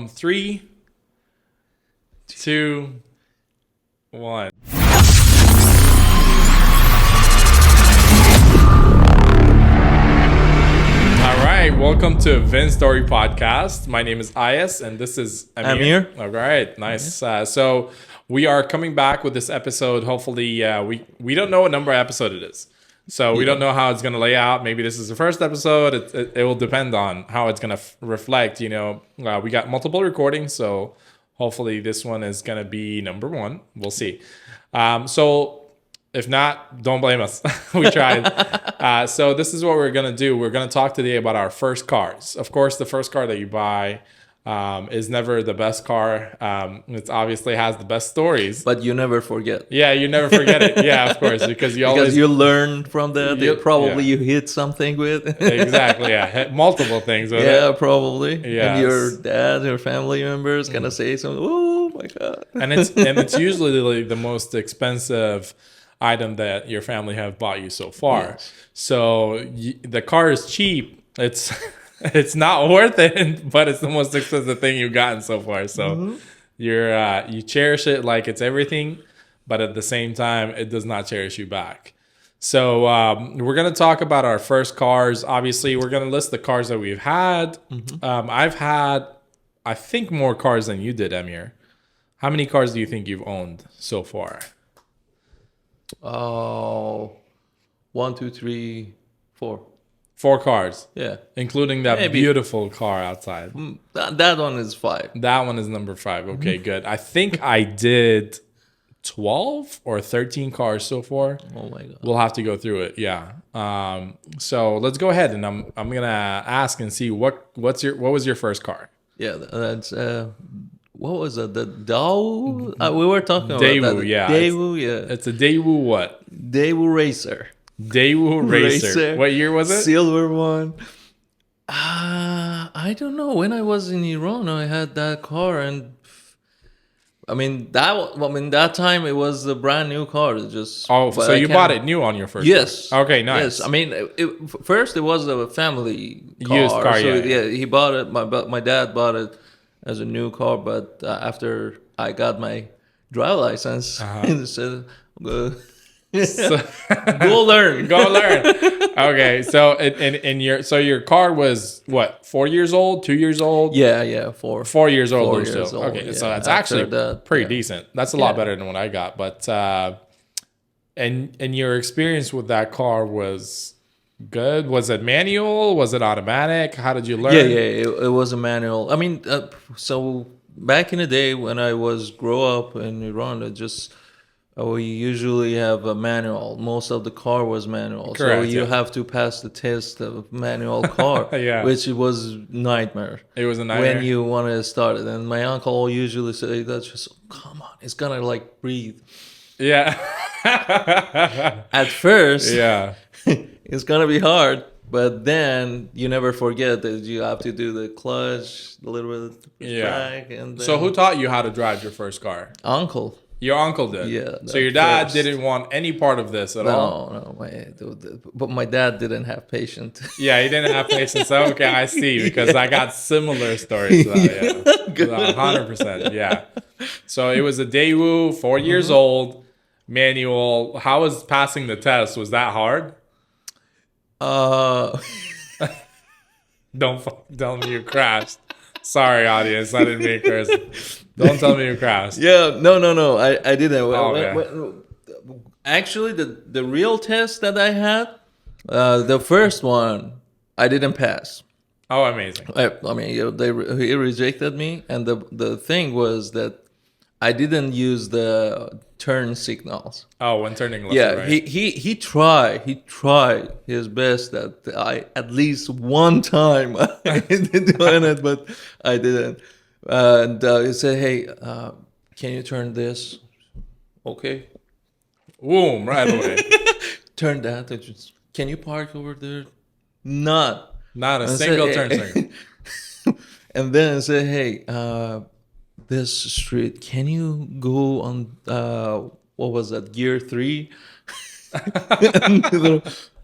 from 3, 2, 1. All right, welcome to Vince Story Podcast. My name is Ayas, and this is Amir. All right, nice. So we are coming back with this episode. Hopefully, we don't know what number episode it is. So we don't know how it's going to lay out. Maybe this is the first episode. It will depend on how it's going to reflect. We got multiple recordings, so hopefully this one is going to be number 1. We'll see. So if not, don't blame us. We tried. So this is what we're going to do. We're going to talk today about our first cars. Of course, the first car that you buy is never the best car. It obviously has the best stories, but you never forget. Yeah, you never forget it. Yeah, of course, because you learn from that. You hit something with. Exactly. Yeah, multiple things. With yeah, it. Probably. Yeah, and your dad, your family members gonna say something. Oh my god! and it's usually the most expensive item that your family have bought you so far. Yes. So the car is cheap. It's not worth it, but it's the most expensive thing you've gotten so far. So you cherish it like it's everything, but at the same time, it does not cherish you back. So we're going to talk about our first cars. Obviously, we're going to list the cars that we've had. I've had, I think, more cars than you did, Amir. How many cars do you think you've owned so far? Oh, 1, 2, 3, 4. 4 cars. Yeah. Including that beautiful car outside. That one is 5. That one is number 5. Okay, good. I think I did 12 or 13 cars so far. Oh my god. We'll have to go through it. Yeah. So let's go ahead and I'm gonna ask and see what was your first car? Yeah, that's what was it? The Daewoo? We were talking about Daewoo, that. yeah. Daewoo, yeah. It's a Daewoo what? Daewoo Racer. Daewoo Racer. What year was it? Silver one. I don't know. When I was in Iran, I had that car, and that time it was a brand new car. So you bought it new on your first? Yes. Car. Okay, nice. Yes. First it was a family car. Used car. So, yeah. He bought it. My dad bought it as a new car, but after I got my driver license, he said, go learn. Go learn. Okay, so your car was what? 4 years old? 2 years old? Yeah, 4. 4 years old. 4 years old. Okay, yeah. so that's actually pretty decent. That's a lot better than what I got. But and your experience with that car was good. Was it manual? Was it automatic? How did you learn? Yeah. It was a manual. So back in the day when I grow up in Iran, we usually have a manual. Most of the car was manual. Correct, so you have to pass the test of manual car, which was nightmare. It was a nightmare. When you want to start it. And my uncle usually say, that's just, come on, it's going to breathe. Yeah. At first, yeah, it's going to be hard. But then you never forget that you have to do the clutch, a little bit back. And then so who taught you how to drive your first car? Uncle. Your uncle did? Yeah. So your dad didn't want any part of this at all? No. But my dad didn't have patience. Yeah, he didn't have patience. Okay, I see. Because I got similar stories to that. Yeah. 100%. Yeah. So it was a Daewoo, 4 years old, manual. How was passing the test? Was that hard? Don't tell me you crashed. Sorry, audience. I didn't mean curse. Don't tell me you crashed. Yeah, no. I didn't. Actually, the real test that I had, the first one, I didn't pass. Oh, amazing. He rejected me, and the thing was that I didn't use the turn signals. Oh, when turning left. Yeah, right. he tried his best that I at least one time I did doing it, but I didn't. And he said, "Hey, can you turn this?" Okay. Boom! Right away. Turn that. Can you park over there? Not a single turn signal. And then I said, "Hey, this street, can you go on what was that, gear 3?"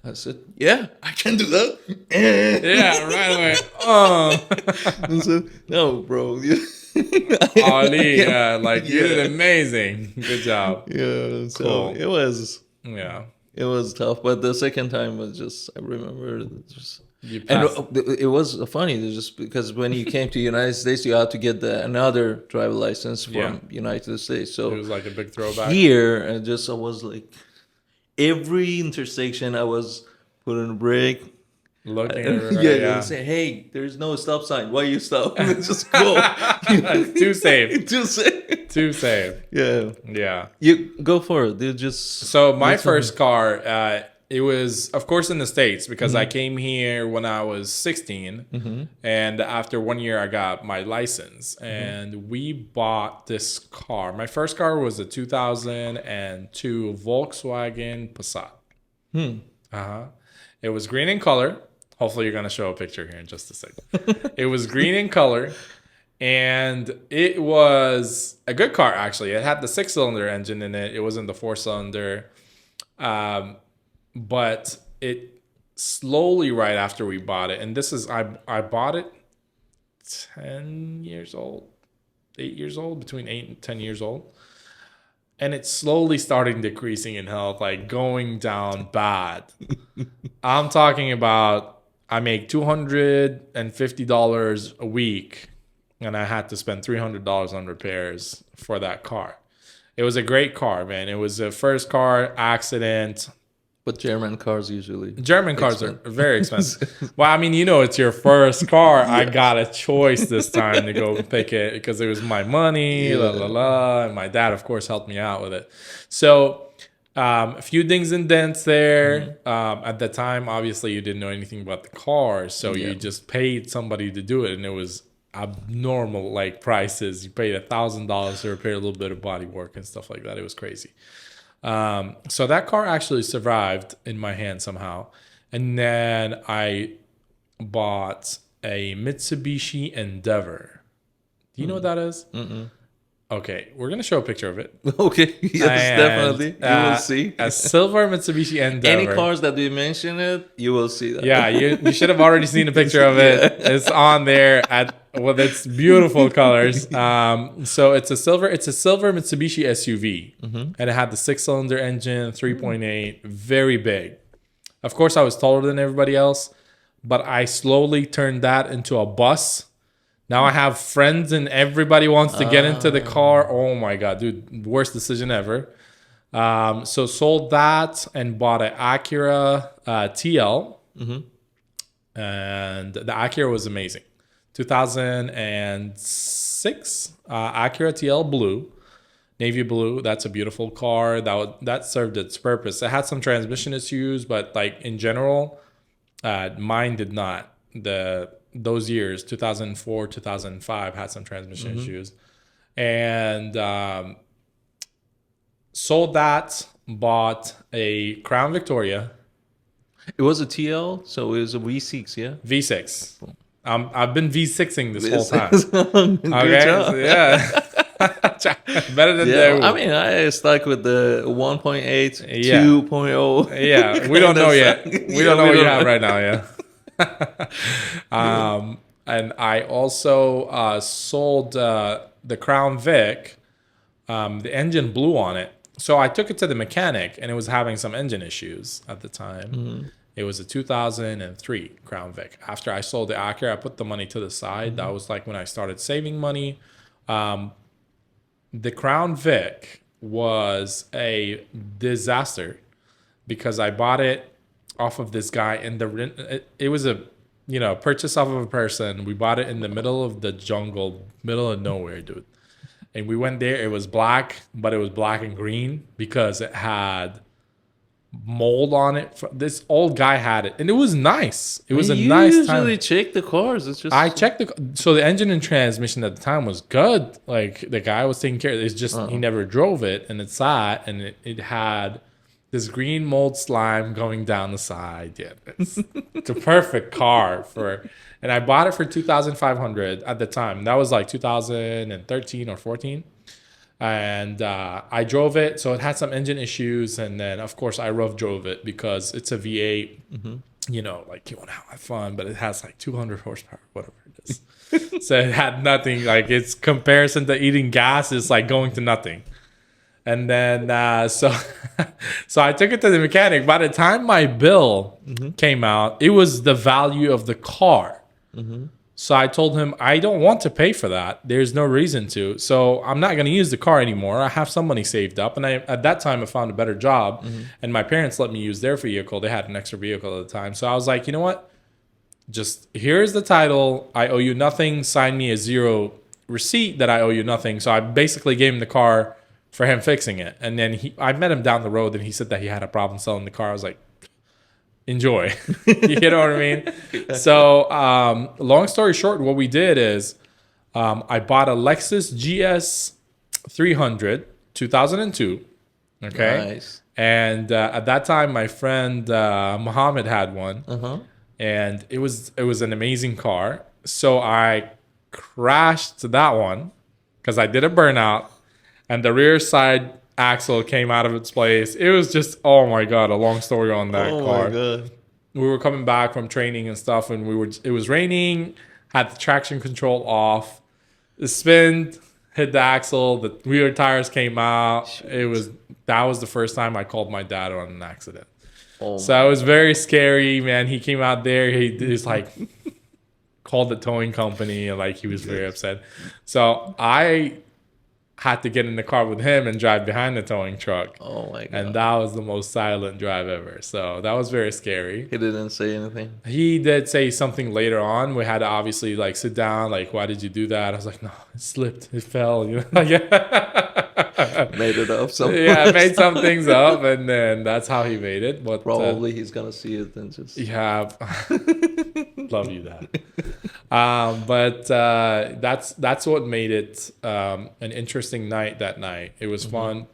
I said, yeah, I can do that. Yeah, right away. Oh, I said, no, bro. Ali, yeah, like you did amazing. Good job. Yeah, so Cool. it was tough, but the second time was just I remember just You and passed. it was funny just because when you came to United States, you had to get another driver license from Yeah. United States. It So was like a big throwback. here, I was like every intersection, I was putting a brake. Looking Yeah, everywhere. yeah. Yeah. Say, hey, there's no stop sign. Why you stop? Just go. Too safe. Too safe. Too safe. Yeah. Yeah. You go for it. You just So my first car, it was, of course, in the States because I came here when I was 16. And after 1 year, I got my license. And we bought this car. My first car was a 2002 Volkswagen Passat. Uh-huh. It was green in color. Hopefully, you're going to show a picture here in just a second. It was green in color. And it was a good car, actually. It had the 6-cylinder engine in it. It wasn't the 4-cylinder. But it slowly, right after we bought it, and this is, I bought it 10 years old, 8 years old, between 8 and 10 years old. And it's slowly starting decreasing in health, like going down bad. I'm talking about, I make $250 a week, and I had to spend $300 on repairs for that car. It was a great car, man. It was a first car accident. But German cars usually. German cars are very expensive. Well, I mean, it's your first car. I got a choice this time to go pick it because it was my money, And my dad, of course, helped me out with it. So a few dings and dents there. At the time, obviously, you didn't know anything about the car. So you just paid somebody to do it. And it was abnormal, like, prices. You paid $1,000 to repair a little bit of body work and stuff like that. It was crazy. So that car actually survived in my hand somehow. And then I bought a Mitsubishi Endeavor. Do you know what that is? Okay, we're going to show a picture of it. Okay, yes, definitely. You will see. A silver Mitsubishi Endeavor. Any cars that we mention it, you will see that. Yeah, you should have already seen a picture of it. It's on there with its beautiful colors. So it's a silver Mitsubishi SUV. And it had the 6-cylinder engine, 3.8, very big. Of course, I was taller than everybody else, but I slowly turned that into a bus. Now I have friends and everybody wants to get into the car. Oh my God, dude, worst decision ever. So sold that and bought an Acura TL. And the Acura was amazing. 2006 Acura TL Blue, navy blue. That's a beautiful car. That served its purpose. It had some transmission issues, but like in general, mine did not. Those years, 2004, 2005, had some transmission issues. And sold that, bought a Crown Victoria. It was a TL, so it was a V6, yeah? V6. I've been V6ing this whole time. Good Okay, job. so yeah. Better than Yeah, they I mean, I stuck with the 1.8, Yeah. 2.0. Yeah, we don't know yet. We don't know what you have know. right now, yeah. And I also sold the Crown Vic. The engine blew on it. So I took it to the mechanic, and it was having some engine issues at the time. It was a 2003 Crown Vic. After I sold the Acura, I put the money to the side. That was like when I started saving money. The Crown Vic was a disaster because I bought it off of this guy, and it was a purchase off of a person. We bought it in the middle of the jungle, middle of nowhere, dude. And we went there. It was black, but it was black and green because it had mold on it. This old guy had it, and it was nice. It was a nice time. You usually check the cars. It's just I checked so the engine and transmission at the time was good. Like the guy was taking care of it. It's just he never drove it, and it sat, and it had this green mold slime going down the side. Yeah, it's a perfect car and I bought it for $2,500 at the time. That was like 2013 or 14. And I drove it, so it had some engine issues, and then of course I rough drove it because it's a V8. You know, like you want to have fun, but it has like 200 horsepower, whatever it is. So it had nothing. Like its comparison to eating gas is like going to nothing. And then so I took it to the mechanic. By the time my bill came out, it was the value of the car. So I told him, I don't want to pay for that. There's no reason to. So I'm not going to use the car anymore. I have some money saved up. And at that time, I found a better job. And my parents let me use their vehicle. They had an extra vehicle at the time. So I was like, you know what? Just here's the title. I owe you nothing. Sign me a zero receipt that I owe you nothing. So I basically gave him the car for him fixing it. And then I met him down the road, and he said that he had a problem selling the car. I was like, enjoy. You know what I mean? So long story short, what we did is I bought a Lexus GS 300 2002. Okay. Nice. And at that time, my friend Muhammad had one. And it was an amazing car. So I crashed that one because I did a burnout, and the rear side axle came out of its place. It was just, oh my God, a long story on that car. Oh my God. We were coming back from training and stuff, and it was raining, had the traction control off, the spin hit the axle, the rear tires came out. That was the first time I called my dad on an accident. So it was very scary, man. He came out there, he just like called the towing company, and like he was very upset. So I had to get in the car with him and drive behind the towing truck. Oh my God. And that was the most silent drive ever. So that was very scary. He didn't say anything? He did say something later on. We had to obviously like sit down, like, why did you do that? I was like, no, it slipped. It fell. You know? Made it up. Yeah, made some things up, and then that's how he made it. But probably he's going to see it and just... Yeah. Love you, Dad. But that's what made it an interesting night that night. It was fun.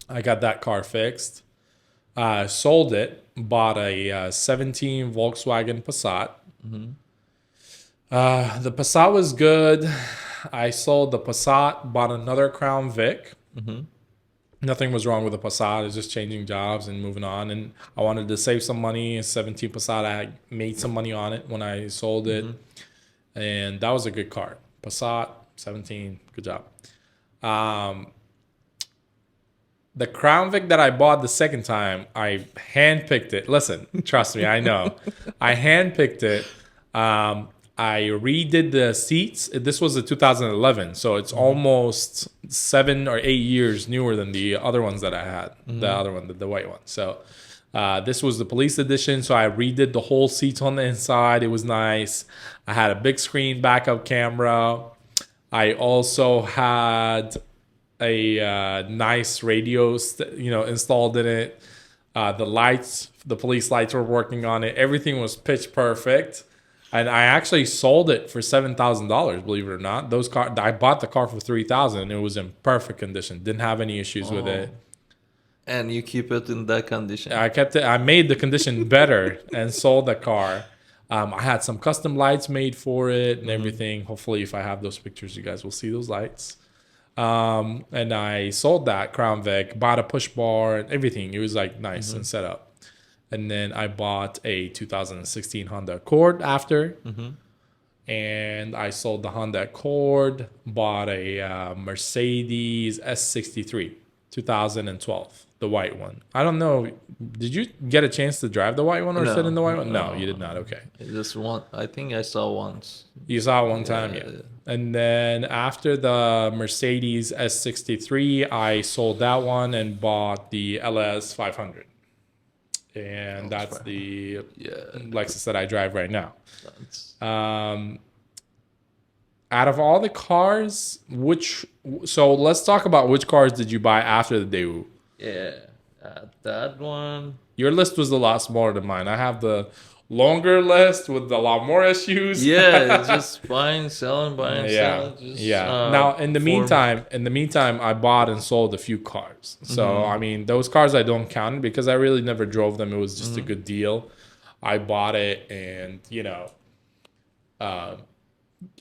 I got that car fixed, sold it, bought a 17 Volkswagen Passat. The Passat was good. I sold the Passat, bought another Crown Vic. Nothing was wrong with the Passat. It's just changing jobs and moving on. And I wanted to save some money. 17 Passat, I made some money on it when I sold it. And that was a good car. Passat, 17, good job. The Crown Vic that I bought the second time, I handpicked it. Listen, trust me, I know. I handpicked it. I redid the seats. This was a 2011, so it's almost 7 or 8 years newer than the other ones that I had. The other one, the white one. So this was the police edition, so I redid the whole seats on the inside. It was nice. I had a big screen backup camera. I also had a nice radio, installed in it. The lights, the police lights were working on it. Everything was pitch perfect. And I actually sold it for $7,000, believe it or not. I bought the car for $3,000, and it was in perfect condition. Didn't have any issues with it. And you keep it in that condition? I kept it. I made the condition better and sold the car. I had some custom lights made for it and everything. Hopefully, if I have those pictures, you guys will see those lights. And I sold that Crown Vic, bought a push bar and everything. It was like nice and set up. And then I bought a 2016 Honda Accord after. And I sold the Honda Accord, bought a Mercedes S63, 2012, the white one. I don't know. Did you get a chance to drive the white one or sit in the white one? No, you did not. Okay. Just one. I think I saw once. You saw it one time, yeah. And then after the Mercedes S63, I sold that one and bought the LS 500. And that's the Lexus that I drive right now. Out of all the cars, so let's talk about which cars did you buy after the Daewoo? Yeah, that one. Your list was a lot smaller than mine. I have the longer list with a lot more issues. Yeah, just buying, selling, buying, selling. Just, Now, in the meantime, I bought and sold a few cars. So, I mean, those cars I don't count because I really never drove them. It was just a good deal. I bought it, and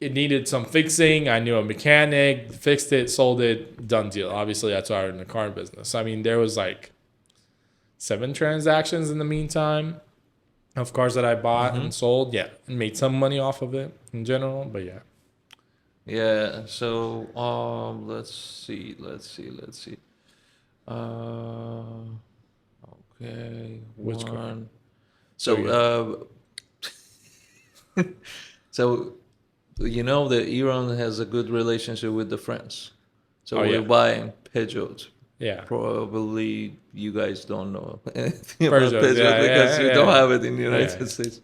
it needed some fixing. I knew a mechanic, fixed it, sold it, done deal. Obviously, that's why I'm in the car business. I mean, there was like 7 transactions in the meantime of cars that I bought and sold. Yeah, and made some money off of it in general, but yeah. Yeah. So let's see. Okay. Which car? One. So so you know that Iran has a good relationship with the France. So we're buying Peugeot. Yeah. Probably you guys don't know anything about Peugeot yeah, because you don't have it in the Yeah. United States.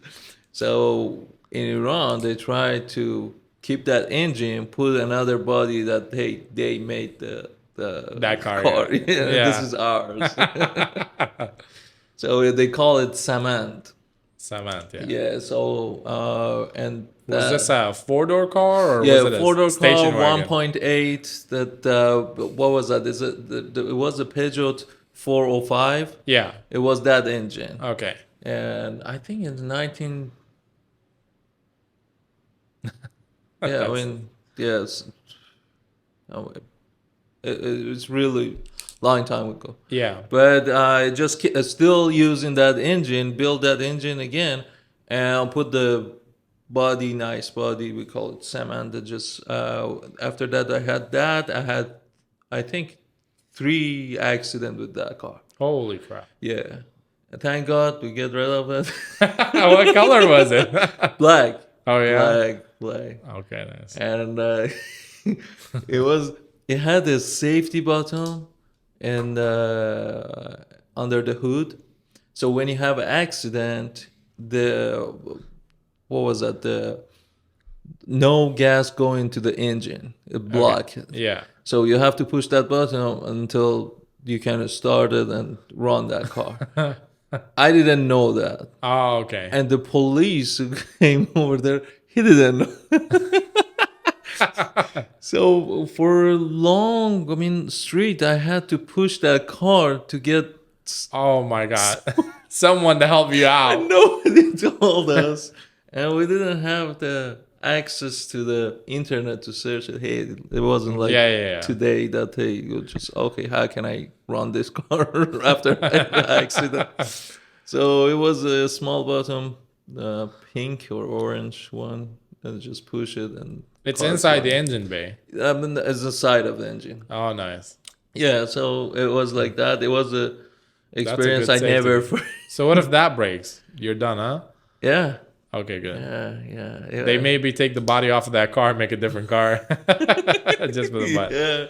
So in Iran, they try to keep that engine, put another body that they made That car. Yeah. This is ours. So they call it Samand. Samant, yeah. Yeah. So and Was this a 4-door car or yeah, was it a 4-door station car, wagon? 1.8. That what was that? Is it it was a Peugeot 405? Yeah. It was that engine, Okay. and I think in 19. Yeah, I That's- mean, yes, no, it's really long time ago. Yeah. But I just still using that engine, build that engine again, and put the nice body. We call it Samantha. Just after that, I had, I think, 3 accidents with that car. Holy crap. Yeah, and thank God we get rid of it. What color was it? Black. Oh, yeah? Black. Okay, nice. And it had a safety button and under the hood, so when you have an accident, the no gas going to the engine, it block it. Yeah. So you have to push that button until you can start it and run that car. I didn't know that, Oh, okay. and the police who came over there, he didn't know. So for long, street, I had to push that car to get. Oh my God. Someone to help you out. Nobody told us, and we didn't have the access to the internet to search it. Hey, it wasn't like Yeah. today that hey, you just okay. How can I run this car after the accident? So it was a small bottom, pink or orange one, and just push it and. It's car inside fly. the engine bay. It's the side of the engine. Oh, nice. Yeah, so it was like that. It was a experience good I never. safety. So what if that breaks? You're done, huh? Yeah, Okay, good. yeah. They maybe take the body off of that car and make a different car. Just for the butt. Yeah,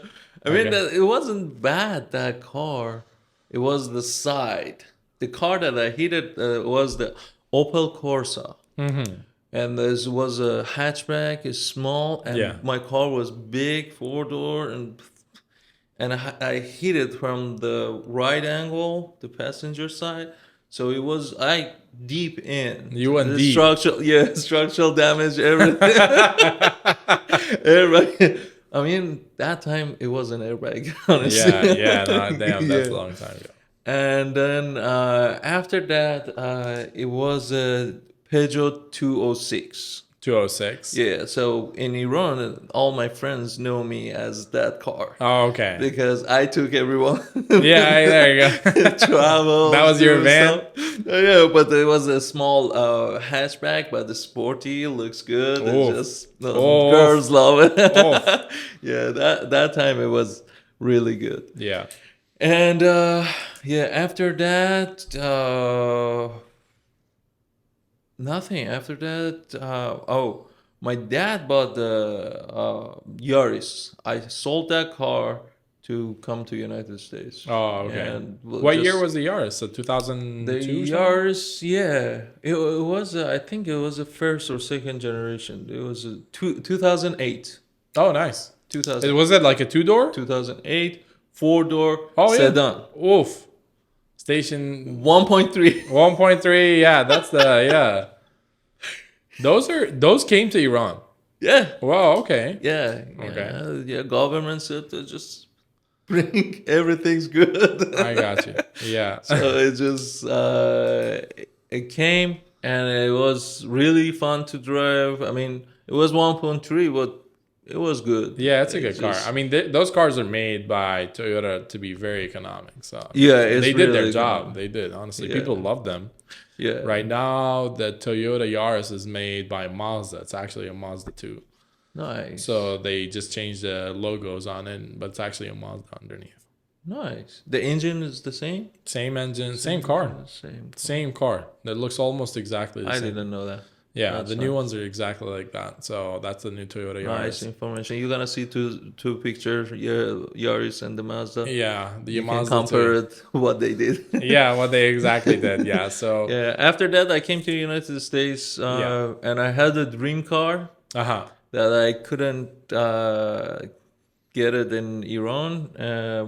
I mean it wasn't bad, that car. It was the side. The car that I hit it was the Opel Corsa. Mm-hmm. And this was a hatchback, it's small, and Yeah. my car was big, 4-door, and I hit it from the right angle, the passenger side. So it was deep in. You went The deep. Structural damage, everything. Airbag. I mean, that time it was an airbag, honestly. Yeah. No, damn, that's a Yeah. long time ago. And then after that, it was a Peugeot 206. 206. Yeah, so in Iran, all my friends know me as that car Oh, okay. because I took everyone. Yeah, there you go. Travel. That was your do van? stuff. Yeah, but it was a small hatchback, but the sporty looks good. Oof. It's just Oof. girls love it. Oof. Yeah, that time it was really good. Yeah. And after that, nothing. After that, my dad bought the Yaris. I sold that car to come to United States. Oh, okay. And What year was the Yaris? So 2002? the Yaris? Yeah, it was. I think it was the first or second generation. It was 2008. Oh, nice. 2000. Was it like a 2-door? 2008, 4-door Oh, yeah. sedan. Oof. Station 1.3. 1.3. Yeah, that's yeah. Those came to Iran. Yeah. Wow. Okay. Yeah. Okay. Yeah. Government said to just bring everything's good. I got you. Yeah. So it just it came and it was really fun to drive. I mean, It was 1.3, but it was good. Yeah, it's a good car. I mean, those cars are made by Toyota to be very economic. So yeah, they did their job. They did, honestly. Yeah. People love them. Yeah. Right now, the Toyota Yaris is made by Mazda. It's actually a Mazda 2. Nice. So they just changed the logos on it, but it's actually a Mazda underneath. Nice. The engine is the same? Same engine, same car. Same car. That looks almost exactly the same. I didn't know that. Yeah, the new ones are exactly like that. So that's the new Toyota Yaris. Nice information. You're gonna see two pictures, Yaris and the Mazda. Yeah, the Mazda. Compare it what they did. Yeah, what they exactly did. Yeah. So yeah. After that, I came to the United States, and I had a dream car that I couldn't get it in Iran.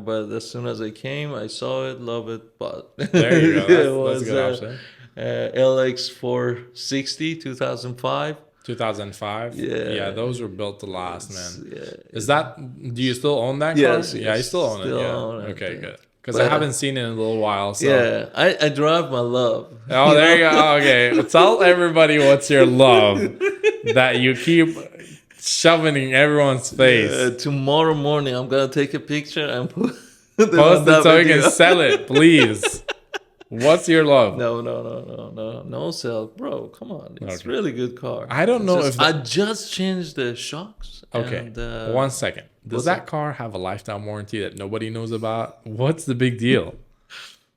But as soon as I came, I saw it, love it. But there you go. That's a good option. LX 460 2005. 2005. Yeah, those were built to last, man. Yeah. Is that? Do you still own that car? Yes. Yeah, you still own it. Yeah. Okay, good. Because I haven't seen it in a little while. So. Yeah, I drive my love. Oh, there you go. Okay, tell everybody what's your love that you keep shoving in everyone's face. Tomorrow morning, I'm gonna take a picture and post it so you can sell it, please. What's your love? No sell, bro. Come on, it's really good car. I don't know if I just changed the shocks. Okay, 1 second. Does that car have a lifetime warranty that nobody knows about? What's the big deal?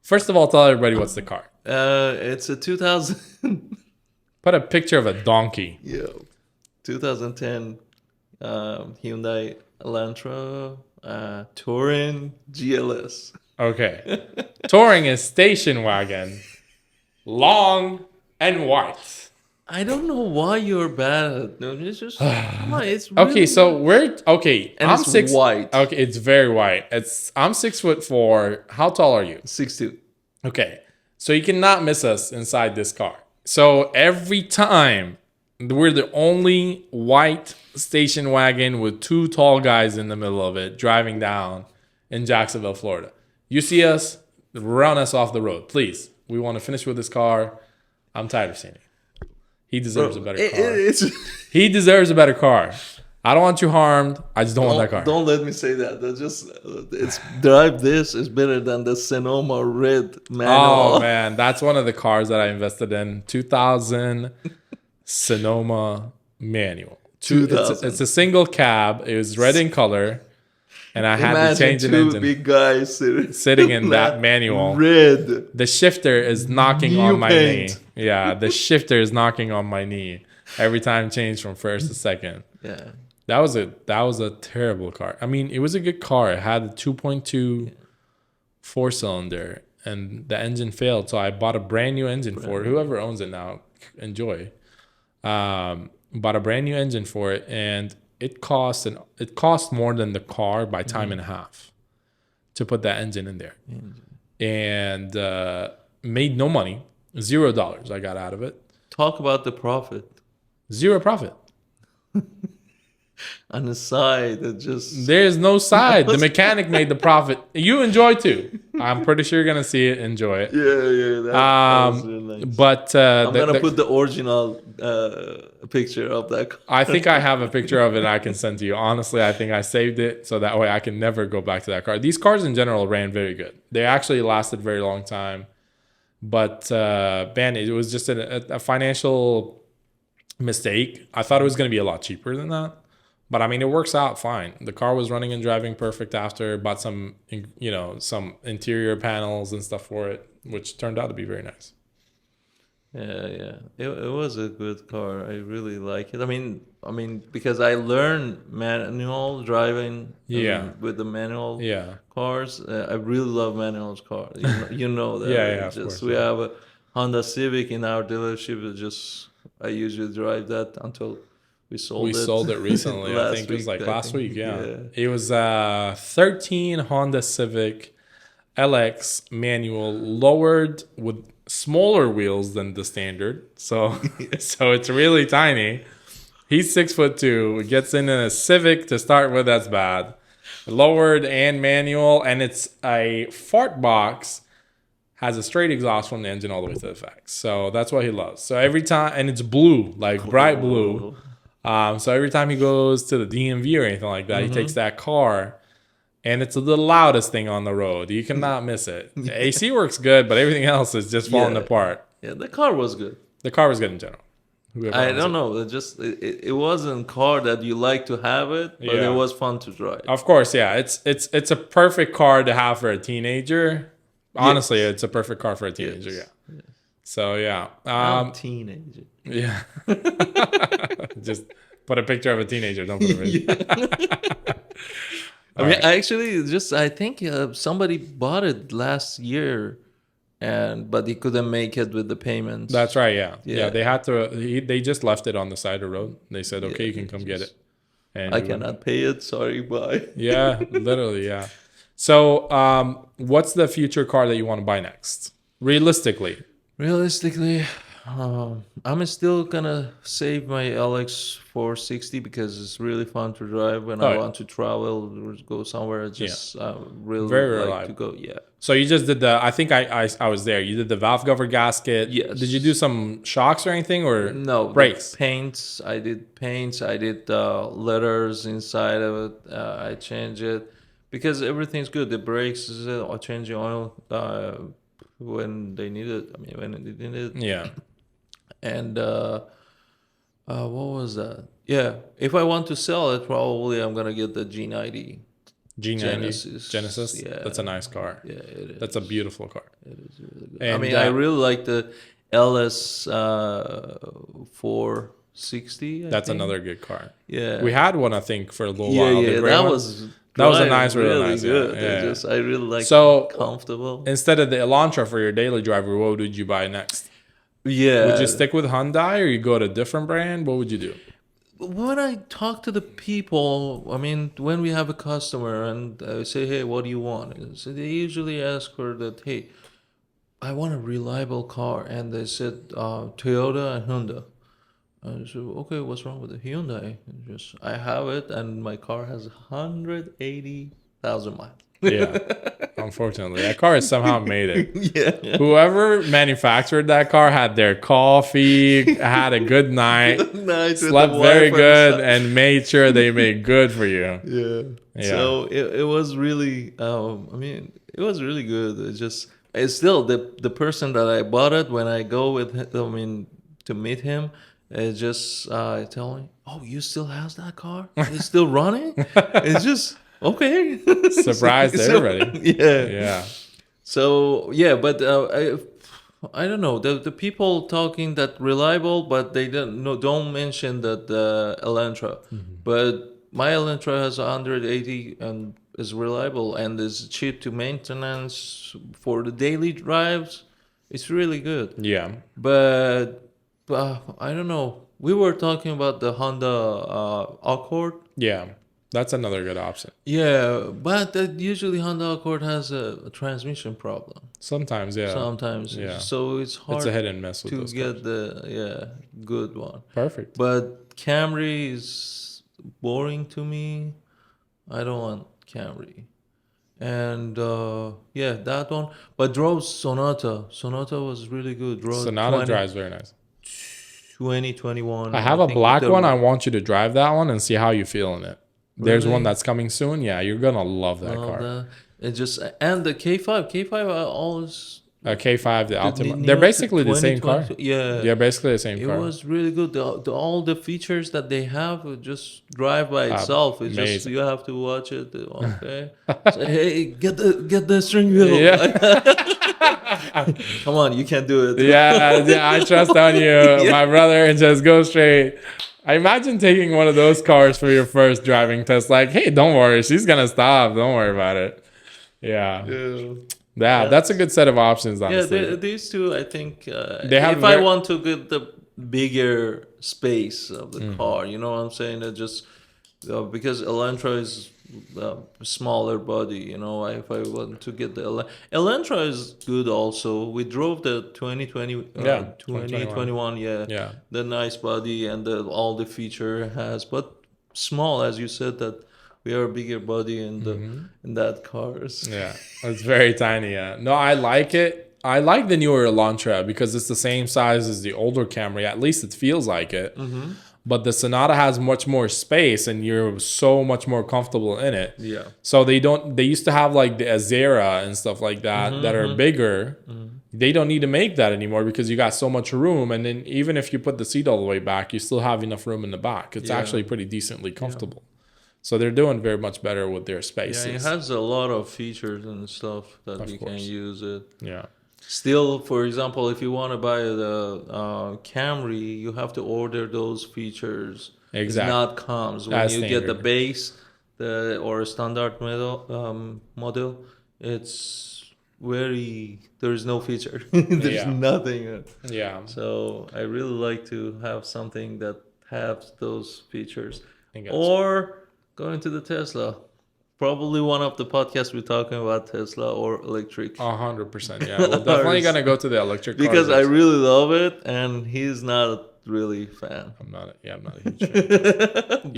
First of all, tell everybody what's the car. It's a 2000. Put a picture of a donkey. Yeah, 2010 Hyundai Elantra Touring GLS. Okay. Touring is station wagon, long and white. I don't know why you're bad. No, it's just it's really okay. So we're okay. And I'm it's white. Okay, it's very white. I'm 6'4". How tall are you? 6'2". Okay, so you cannot miss us inside this car. So every time we're the only white station wagon with two tall guys in the middle of it driving down in Jacksonville, Florida. You see us, run us off the road, please. We want to finish with this car. I'm tired of seeing it. He deserves a better car. He deserves a better car. I don't want you harmed. I just don't want that car. Don't let me say that. That's just drive this is better than the Sonoma red manual. Oh man, that's one of the cars that I invested in. 2000 Sonoma manual. It's a single cab. It was red in color. And I had to change an engine. Big guys sitting in that manual. Red. The shifter is knocking on my knee. Yeah, the shifter is knocking on my knee every time I change from first to second. Yeah. That was a terrible car. I mean, it was a good car. It had a 2.2 4-cylinder, and the engine failed. So I bought a brand new engine for it. Whoever owns it now, enjoy. Bought a brand new engine for it, and it cost more than the car by time and a half to put that engine in there, and made no money. $0 I got out of it. Talk about the profit. Zero profit. On the side, there's no side. The mechanic made the profit. You enjoy too. I'm pretty sure you're gonna see it. Enjoy it. Yeah. That's really nice. But I'm gonna put the original picture of that car. I think I have a picture of it I can send to you. Honestly, I think I saved it so that way I can never go back to that car. These cars in general ran very good. They actually lasted a very long time. But man, it was just a financial mistake. I thought it was gonna be a lot cheaper than that. But I mean, it works out fine. The car was running and driving perfect after. Bought some interior panels and stuff for it, which turned out to be very nice. Yeah. It was a good car. I really like it. I mean, because I learned manual driving. With the manual cars. I really love manual cars. You know that. Yeah, of course. We have a Honda Civic in our dealership. I usually drive that until we sold it recently. I think it was like last week. Yeah. It was a 13 Honda Civic LX manual, lowered with smaller wheels than the standard. So it's really tiny. He's 6'2", gets in a Civic to start with. That's bad. Lowered and manual, and it's a fart box. Has a straight exhaust from the engine all the way to the facts. So that's what he loves. So every time, and it's blue, like bright blue. So every time he goes to the DMV or anything like that, he takes that car. And it's the loudest thing on the road. You cannot miss it. The AC works good, but everything else is just falling apart. Yeah, the car was good. The car was good in general. I don't know. It wasn't a car that you like to have it, but it was fun to drive. Of course, yeah. It's a perfect car to have for a teenager. Honestly, it's a perfect car for a teenager. Yeah. Yes. So yeah. I'm a teenager. Yeah. Just put a picture of a teenager. Don't put a picture. I mean, I think somebody bought it last year, but he couldn't make it with the payments. That's right. Yeah. They had to. They just left it on the side of the road. They said, "Okay, you can come get it." And I cannot pay it. Sorry, bye. Yeah, literally. Yeah. So, what's the future car that you want to buy next? Realistically, I'm still gonna save my LX 460 because it's really fun to drive when I want to travel or go somewhere. I just really very like reliable to go. Yeah. So you just did I think I was there. You did the valve cover gasket. Yes. Did you do some shocks or anything or no brakes? Paints. I did paints. I did letters inside of it. I changed it because everything's good. The brakes, I change the oil when they need it. I mean, when they need it. Yeah. And what was that? Yeah, if I want to sell it, probably I'm gonna get the G90. Genesis. Yeah, that's a nice car. Yeah, it is. That's a beautiful car. It is really good. And, I mean, I really like the LS 460. That's another good car. Yeah, we had one I think for a little while. Yeah, that was a nice, really nice. Good. Yeah. I really like. So comfortable. Instead of the Elantra for your daily driver, what would you buy next? Yeah. Would you stick with Hyundai or you go to a different brand? What would you do? When I talk to the people, I mean, when we have a customer and I say, hey, what do you want? So they usually ask for that, hey, I want a reliable car. And they said Toyota and Hyundai. I said, okay, what's wrong with the Hyundai? I have it and my car has 180,000 miles. Yeah, unfortunately, that car has somehow made it. Yeah. Whoever manufactured that car had their coffee, had a good night, slept very good, and made sure they made good for you. Yeah. So it was really, it was really good. It's still the person that I bought it when I go with him, to meet him. It's just tell me, oh, you still have that car? It's still running? It's just. Okay. Surprised everybody. Yeah. So yeah, but I don't know the people talking that reliable, but they don't mention that the Elantra. Mm-hmm. But my Elantra has 180 and is reliable and is cheap to maintenance for the daily drives. It's really good. Yeah. But I don't know. We were talking about the Honda Accord. Yeah. That's another good option. Yeah, but usually Honda Accord has a transmission problem. Sometimes, yeah. So it's hard. It's a hit and miss with to those get the good one. Perfect. But Camry is boring to me. I don't want Camry. And that one. But drove Sonata. Sonata was really good. Sonata drives very nice. 2021. I have a black one. I want you to drive that one and see how you feel in it. There's one that's coming soon. Yeah, you're gonna love that car. And the K5. K5 are always K5, the Altima. They're basically the same car. Yeah, they're basically the same car. It was really good. All the features that they have just drive by itself. It's just you have to watch it. Okay, so, hey, get the steering wheel. Yeah. Come on, you can do it. Yeah, I trust on you, my brother, and just go straight. I imagine taking one of those cars for your first driving test. Like, hey, don't worry, she's gonna stop. Don't worry about it. Yeah, that's a good set of options. Honestly. Yeah, these two, I think. I want to get the bigger space of the car, you know what I'm saying? Because Elantra is smaller body, if I want to get the Elantra is good also. We drove the 2021 the nice body and all the feature it has, but small, as you said, that we are a bigger body in that cars. Yeah, it's very tiny. No, I like it. I like the newer Elantra because it's the same size as the older Camry. At least it feels like it. but the Sonata has much more space and you're so much more comfortable in it. Yeah. So they used to have like the Azera and stuff like that that are bigger. They don't need to make that anymore because you got so much room. And then even if you put the seat all the way back, you still have enough room in the back. It's actually pretty decently comfortable. So they're doing very much better with their spaces. Yeah, it has a lot of features and stuff that you can use it. Yeah. Still, for example, if you want to buy the Camry, you have to order those features. Exactly. It not comes when you get the base, or a standard model. It's there's no feature. There's nothing. Yeah. So I really like to have something that has those features. Or going to the Tesla. Probably one of the podcasts we're talking about Tesla or electric. 100%. Yeah, we're definitely gonna go to the electric cars because I really love it, and he's not really fan. I'm not a huge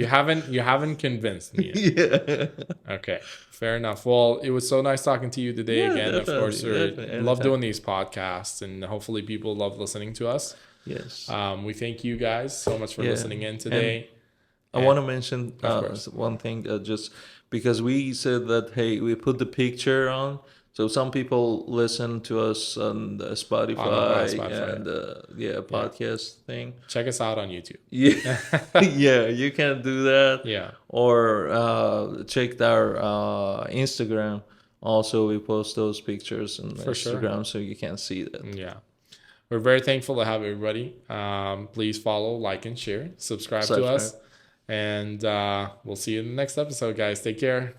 fan. You haven't convinced me yet. Yeah. Okay, fair enough. Well, it was so nice talking to you today again. Of course, love doing these podcasts, and hopefully people love listening to us. Yes. We thank you guys so much for listening in today. I want to mention one thing, just because we said that, hey, we put the picture on. So some people listen to us on the Spotify and podcast thing. Check us out on YouTube. Yeah, yeah, you can do that. Yeah. Or check our Instagram. Also, we post those pictures on Instagram so you can see that. Yeah. We're very thankful to have everybody. Please follow, like, and share. Subscribe to us. And we'll see you in the next episode, guys. Take care.